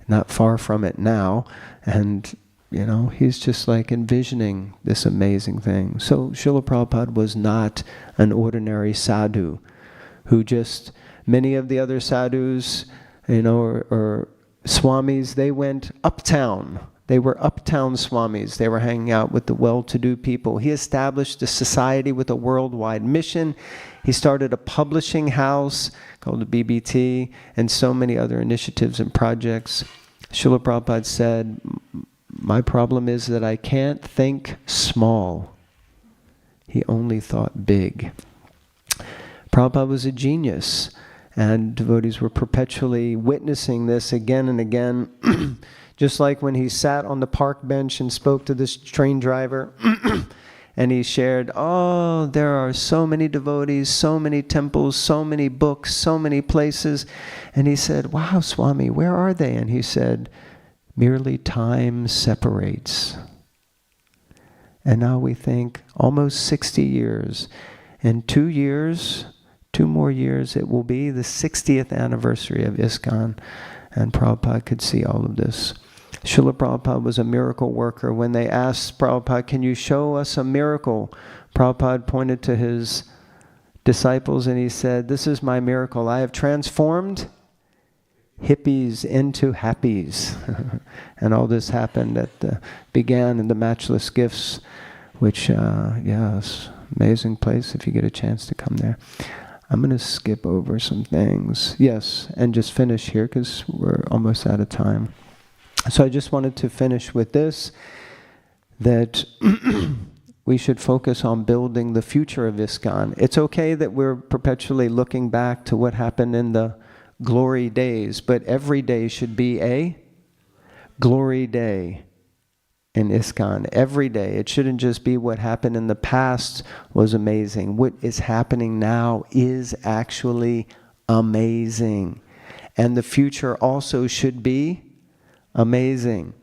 not far from it now. And, you know, he's just like envisioning this amazing thing. So Srila Prabhupada was not an ordinary sadhu who just, many of the other sadhus, you know, or swamis, they went uptown. They were uptown swamis. They were hanging out with the well-to-do people. He established a society with a worldwide mission. He started a publishing house called the BBT and so many other initiatives and projects. Srila Prabhupada said, my problem is that I can't think small. He only thought big. Prabhupada was a genius, and devotees were perpetually witnessing this again and again. Just like when he sat on the park bench and spoke to this train driver, and he shared, oh, there are so many devotees, so many temples, so many books, so many places. And he said, wow, Swami, where are they? And he said, merely time separates. And now we think, almost 60 years. In 2 years, 2 more years, it will be the 60th anniversary of ISKCON. And Prabhupada could see all of this. Srila Prabhupada was a miracle worker. When they asked Prabhupada, can you show us a miracle? Prabhupada pointed to his disciples and he said, this is my miracle. I have transformed hippies into happies. And all this happened began in the Matchless Gifts, which, yes, amazing place if you get a chance to come there. I'm going to skip over some things. Yes, and just finish here because we're almost out of time. So I just wanted to finish with this, that we should focus on building the future of ISKCON. It's okay that we're perpetually looking back to what happened in the glory days, but every day should be a glory day in ISKCON. Every day. It shouldn't just be what happened in the past was amazing. What is happening now is actually amazing. And the future also should be amazing.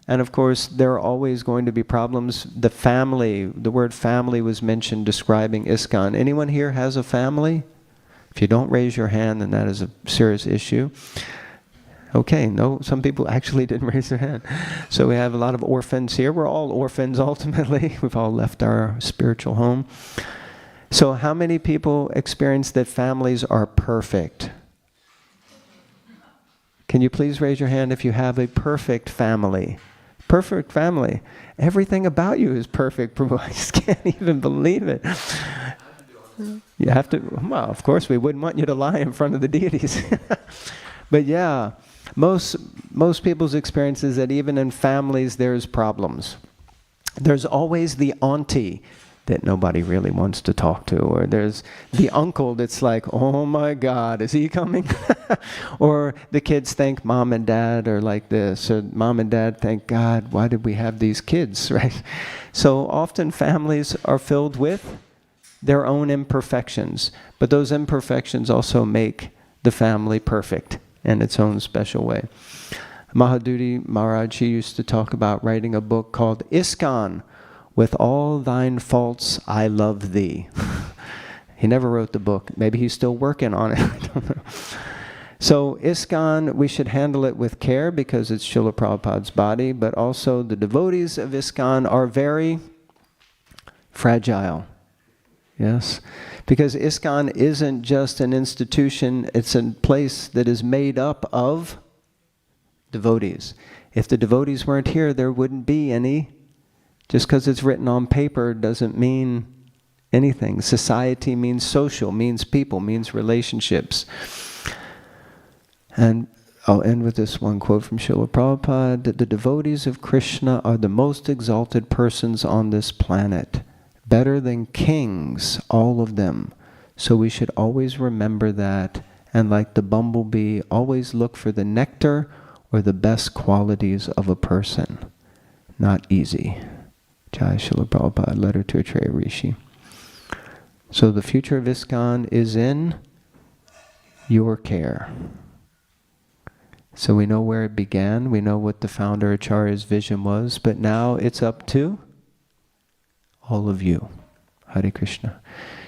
And of course, there are always going to be problems. The family, the word family was mentioned describing ISKCON. Anyone here has a family? If you don't raise your hand, then that is a serious issue. Okay, no, some people actually didn't raise their hand. So we have a lot of orphans here. We're all orphans ultimately. We've all left our spiritual home. So how many people experience that families are perfect? Can you please raise your hand if you have a perfect family? Perfect family. Everything about you is perfect, Prabhu. I just can't even believe it. You have to, well, of course we wouldn't want you to lie in front of the deities. But yeah, most people's experience is that even in families there's problems. There's always the auntie that nobody really wants to talk to, or there's the uncle that's like, oh my God, is he coming? Or the kids think mom and dad are like this, or mom and dad think, God, why did we have these kids, right? So often families are filled with their own imperfections, but those imperfections also make the family perfect in its own special way. Mahaduri Maharaj, he used to talk about writing a book called ISKCON, With All Thine Faults I Love Thee. He never wrote the book. Maybe he's still working on it. I don't know. So ISKCON, we should handle it with care because it's Srila Prabhupada's body, but also the devotees of ISKCON are very fragile. Yes? Because ISKCON isn't just an institution, it's a place that is made up of devotees. If the devotees weren't here, there wouldn't be any. Just because it's written on paper doesn't mean anything. Society means social, means people, means relationships. And I'll end with this one quote from Srila Prabhupada, that the devotees of Krishna are the most exalted persons on this planet, better than kings, all of them. So we should always remember that, and like the bumblebee, always look for the nectar or the best qualities of a person. Not easy. Jai Srila Prabhupada, letter to Atreya Rishi. So the future of ISKCON is in your care. So we know where it began, we know what the founder Acharya's vision was, but now it's up to all of you. Hare Krishna.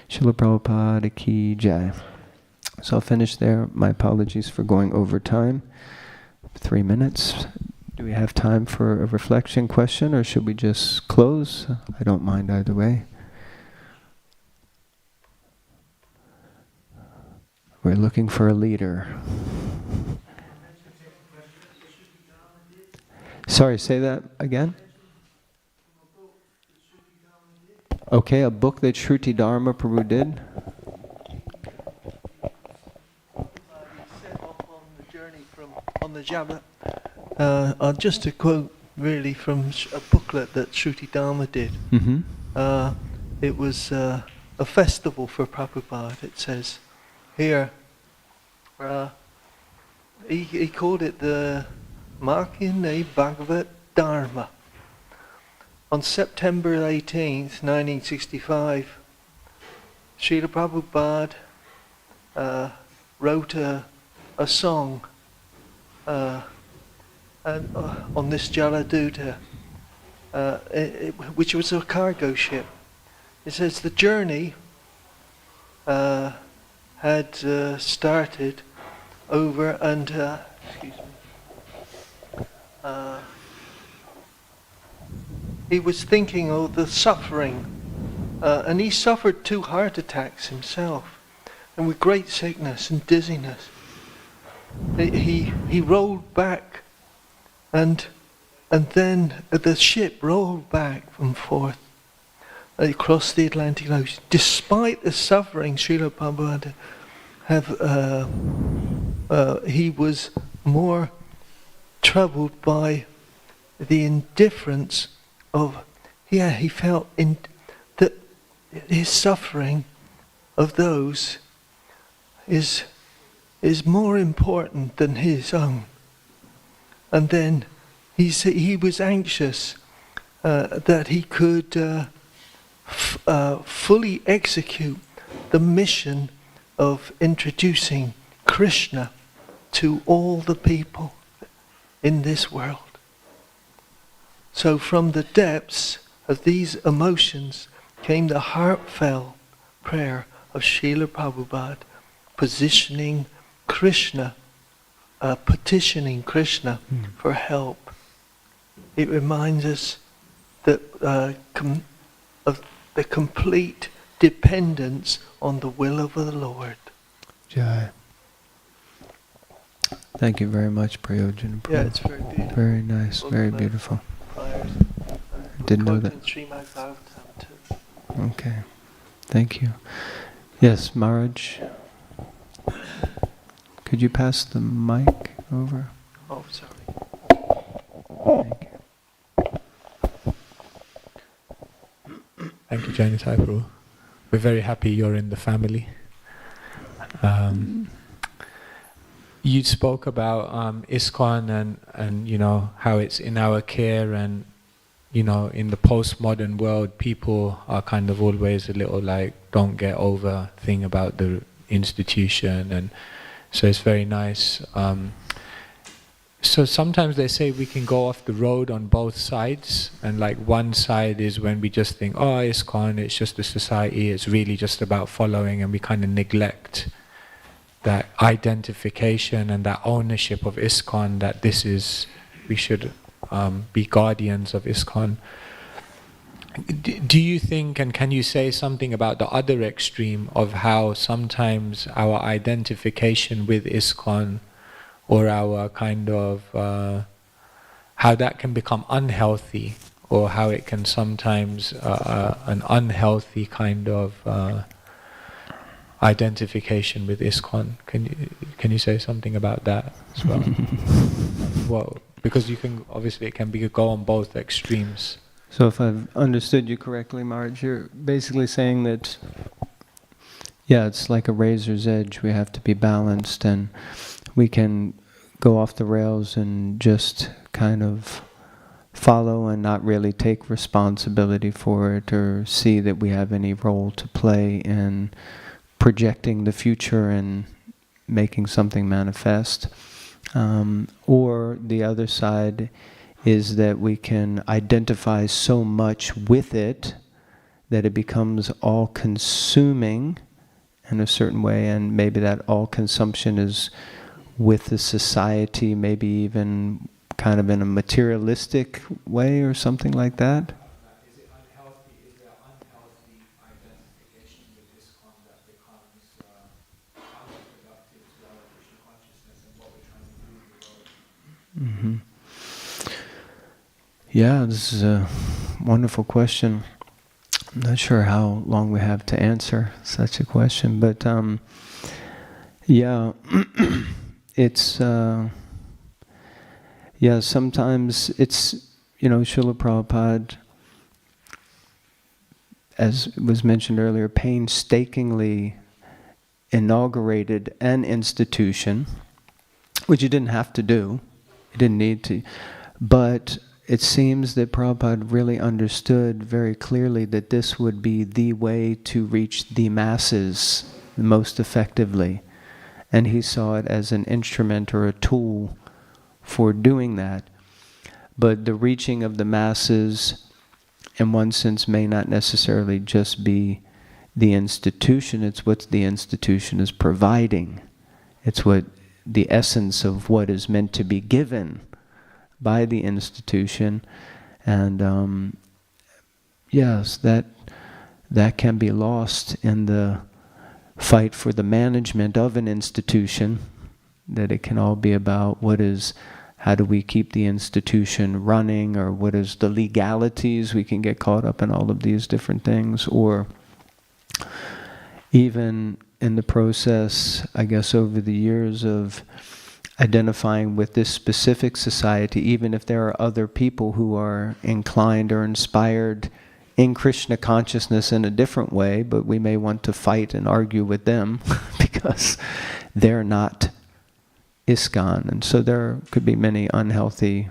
Srila Prabhupada ki jai. So I'll finish there. My apologies for going over time. 3 minutes. Do we have time for a reflection question, or should we just close? I don't mind either way. We're looking for a leader. Sorry, say that again? Okay, a book that Shruti Dharma Prabhu did. Set off on the journey on the Java. Just a quote really from a booklet that Shruti Dharma did. Mm-hmm. It was a festival for Prabhupada. It says here, he called it the Makine Bhagavat Dharma. On September 18th, 1965, Srila Prabhupada wrote a song on this Jaladuta, which was a cargo ship. It says the journey had started over and he was thinking of the suffering, and he suffered 2 heart attacks himself, and with great sickness and dizziness. He rolled back, and then the ship rolled back and forth across the Atlantic Ocean. Despite the suffering, Srila Prabhupada he was more troubled by the indifference of, he felt that his suffering of those is more important than his own. And then he was anxious that he could fully execute the mission of introducing Krishna to all the people in this world. So from the depths of these emotions came the heartfelt prayer of Srila Prabhupada, petitioning Krishna for help. It reminds us that of the complete dependence on the will of the Lord. Jai. Thank you very much, Prayojan. Yeah, it's very beautiful. Very nice, very beautiful. I didn't know that. Okay, thank you. Yes, Maharaj. Could you pass the mic over? Oh, sorry. Thank you. Thank you, Janitai Prabhu. We're very happy you're in the family. You spoke about ISKCON and you know how it's in our care, and you know in the postmodern world people are kind of always a little like don't get over thing about the institution, and so it's very nice. So sometimes they say we can go off the road on both sides, and like one side is when we just think, oh, ISKCON, it's just a society, it's really just about following, and we kind of neglect that identification and that ownership of ISKCON, that this is, we should be guardians of ISKCON. Do you think, and can you say something about the other extreme of how sometimes our identification with ISKCON or our kind of, how that can become unhealthy or how it can sometimes an unhealthy kind of identification with ISKCON. Can you say something about that as well? Well, because you can obviously it can go on both extremes. So if I've understood you correctly, Marge, you're basically saying that, yeah, it's like a razor's edge. We have to be balanced, and we can go off the rails and just kind of follow and not really take responsibility for it or see that we have any role to play in projecting the future and making something manifest. Or the other side is that we can identify so much with it that it becomes all-consuming in a certain way, and maybe that all-consumption is with the society, maybe even kind of in a materialistic way or something like that. Is it unhealthy? Is there unhealthy identification with ISKCON that becomes counterproductive to our Krishna consciousness and what we're trying to do in the world? Yeah, this is a wonderful question. I'm not sure how long we have to answer such a question, but yeah, it's yeah. Sometimes it's, Srila Prabhupada, as was mentioned earlier, painstakingly inaugurated an institution, which he didn't have to do. He didn't need to, but it seems that Prabhupada really understood very clearly that this would be the way to reach the masses most effectively. And he saw it as an instrument or a tool for doing that. But the reaching of the masses, in one sense, may not necessarily just be the institution. It's what the institution is providing. It's what the essence of what is meant to be given by the institution. And yes, that can be lost in the fight for the management of an institution, that it can all be about how do we keep the institution running, or what is the legalities. We can get caught up in all of these different things, or even in the process, I guess, over the years of identifying with this specific society, even if there are other people who are inclined or inspired in Krishna consciousness in a different way, but we may want to fight and argue with them because they're not ISKCON. And so there could be many unhealthy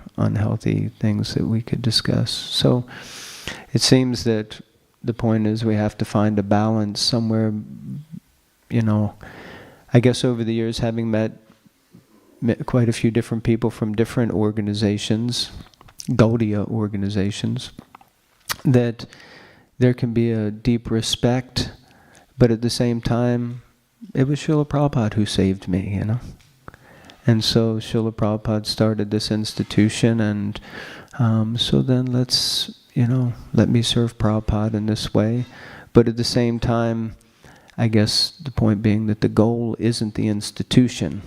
things that we could discuss. So it seems that the point is we have to find a balance somewhere, I guess over the years, having met quite a few different people from different organizations, Gaudiya organizations, that there can be a deep respect, but at the same time, it was Srila Prabhupada who saved me, And so Srila Prabhupada started this institution, and so then let's, let me serve Prabhupada in this way. But at the same time, I guess the point being that the goal isn't the institution.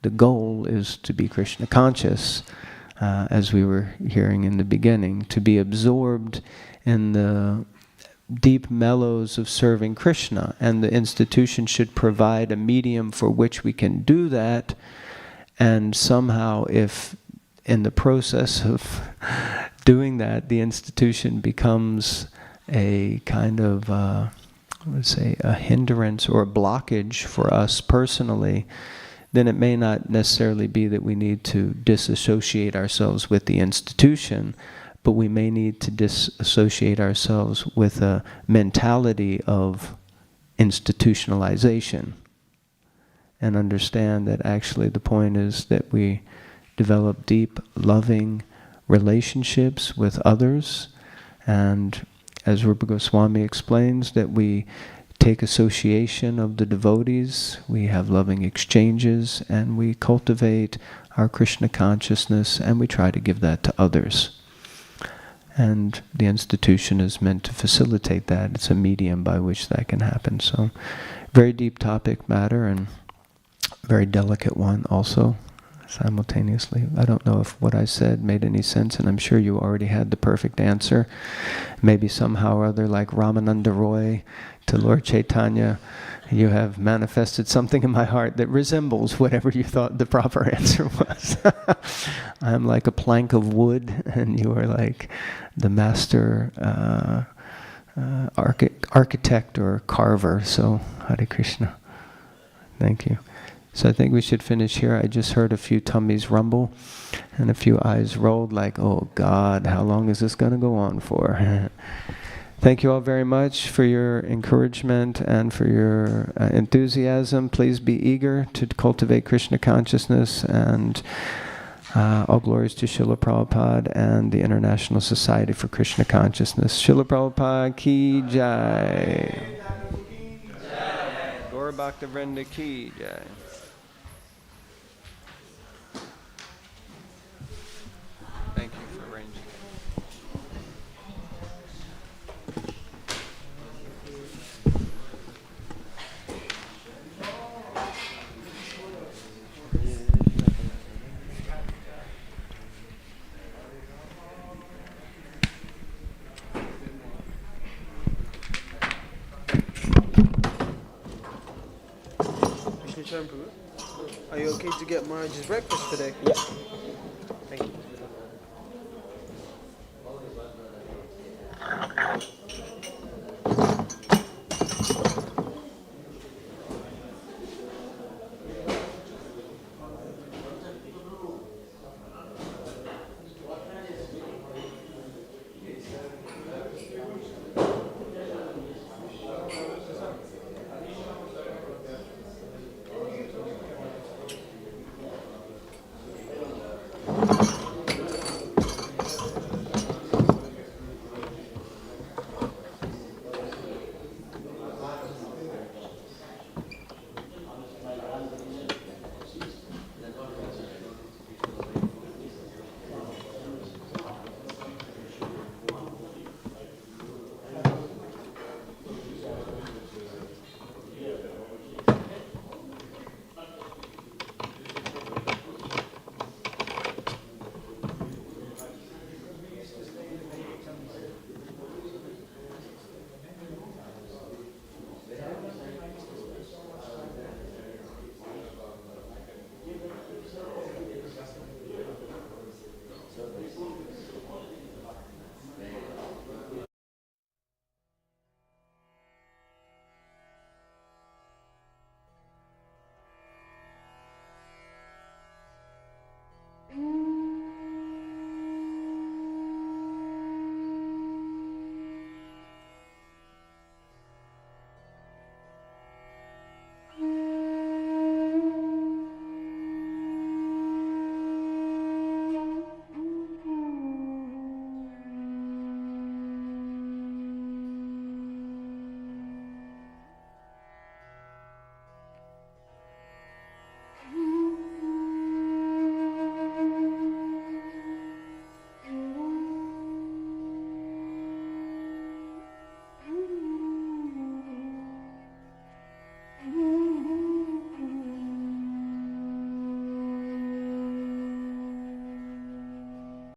The goal is to be Krishna conscious, as we were hearing in the beginning, to be absorbed in the deep mellows of serving Krishna. And the institution should provide a medium for which we can do that. And somehow, if in the process of doing that, the institution becomes a kind of, let's say, a hindrance or a blockage for us personally, then it may not necessarily be that we need to disassociate ourselves with the institution, but we may need to disassociate ourselves with a mentality of institutionalization and understand that actually the point is that we develop deep, loving relationships with others, and as Rupa Goswami explains, that we take association of the devotees, we have loving exchanges, and we cultivate our Krishna consciousness, and we try to give that to others. And the institution is meant to facilitate that. It's a medium by which that can happen. So, very deep topic matter, and very delicate one also. simultaneously. I don't know if what I said made any sense, and I'm sure you already had the perfect answer. Maybe somehow or other, like Ramananda Roy to Lord Chaitanya, you have manifested something in my heart that resembles whatever you thought the proper answer was. I'm like a plank of wood, and you are like the master architect or carver. So, Hare Krishna. Thank you. So I think we should finish here. I just heard a few tummies rumble and a few eyes rolled like, oh God, how long is this going to go on for? Thank you all very much for your encouragement and for your enthusiasm. Please be eager to cultivate Krishna consciousness, and all glories to Srila Prabhupada and the International Society for Krishna Consciousness. Srila Prabhupada ki jai. Gaura Bhaktivinoda ki jai. Thank you for arranging. Are you okay to get Maharaj's breakfast today? Yeah. Thank you.